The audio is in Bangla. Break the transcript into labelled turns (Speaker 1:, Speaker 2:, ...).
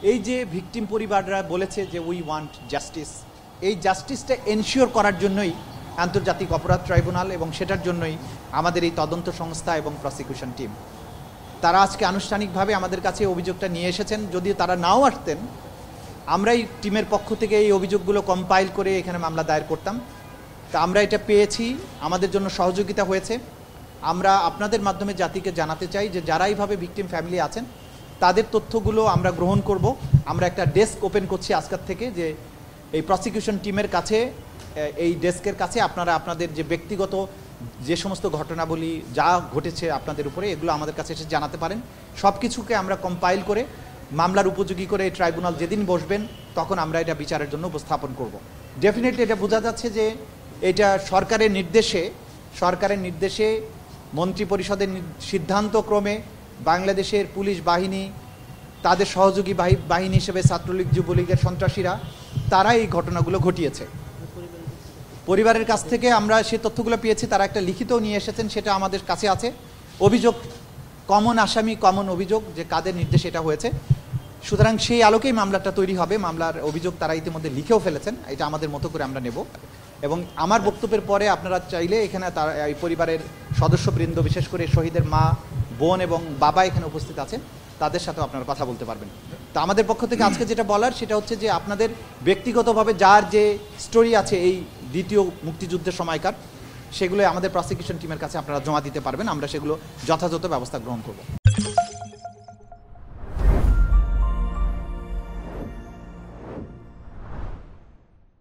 Speaker 1: এই যে ভিকটিম পরিবাররা বলেছে যে উই ওয়ান্ট জাস্টিস, এই জাস্টিসটা এনশিওর করার জন্যই আন্তর্জাতিক অপরাধ ট্রাইব্যুনাল এবং সেটার জন্যই আমাদের এই তদন্ত সংস্থা এবং প্রসিকিউশন টিম। তারা আজকে আনুষ্ঠানিকভাবে আমাদের কাছে অভিযোগটা নিয়ে এসেছেন। যদিও তারা নাও আসতেন, আমরাই টিমের পক্ষ থেকে এই অভিযোগগুলো কম্পাইল করে এখানে মামলা দায়ের করতাম। তা আমরা এটা পেয়েছি, আমাদের জন্য সহযোগিতা হয়েছে। আমরা আপনাদের মাধ্যমে জাতিকে জানাতে চাই যে যারা এইভাবে ভিকটিম ফ্যামিলি আছেন তাদের তথ্যগুলো আমরা গ্রহণ করব। আমরা একটা ডেস্ক ওপেন করছি আজকের থেকে, যে এই প্রসিকিউশন টিমের কাছে, এই ডেস্কের কাছে আপনারা আপনাদের যে ব্যক্তিগত যে সমস্ত ঘটনাবলী যা ঘটেছে আপনাদের উপরে, এগুলো আমাদের কাছে এসে জানাতে পারেন। সব কিছুকে আমরা কম্পাইল করে মামলার উপযোগী করে এই ট্রাইব্যুনাল যেদিন বসবেন তখন আমরা এটা বিচারের জন্য উপস্থাপন করব। ডেফিনেটলি এটা বোঝা যাচ্ছে যে এটা সরকারের নির্দেশে মন্ত্রিপরিষদের সিদ্ধান্ত ক্রমে বাংলাদেশের পুলিশ বাহিনী, তাদের সহযোগী বাহিনী হিসেবে ছাত্রলীগ, যুবলীগের সন্ত্রাসীরা, তারা এই ঘটনাগুলো ঘটিয়েছে। পরিবারের কাছ থেকে আমরা সেই তথ্যগুলো পেয়েছি, তারা একটা লিখিতও নিয়ে এসেছেন, সেটা আমাদের কাছে আছে। অভিযোগ কমন আসামি, কমন অভিযোগ যে কাদের নির্দেশে এটা হয়েছে। সুতরাং সেই আলোকেই মামলাটা তৈরি হবে। মামলার অভিযোগ তারা ইতিমধ্যে লিখেও ফেলেছেন, এটা আমাদের মতো করে আমরা নেব। এবং আমার বক্তব্যের পরে আপনারা চাইলে এখানে তার এই পরিবারের সদস্যবৃন্দ, বিশেষ করে শহীদের মা, বোন এবং বাবা এখানে উপস্থিত আছেন, তাদের সাথেও আপনারা কথা বলতে পারবেন। তো আমাদের পক্ষ থেকে আজকে যেটা বলার সেটা হচ্ছে যে আপনাদের ব্যক্তিগতভাবে যার যে স্টোরি আছে এই দ্বিতীয় মুক্তিযুদ্ধের সময়কার, সেগুলো আমাদের প্রসিকিউশন টিমের কাছে আপনারা জমা দিতে পারবেন। আমরা সেগুলো যথাযথ ব্যবস্থা গ্রহণ করব।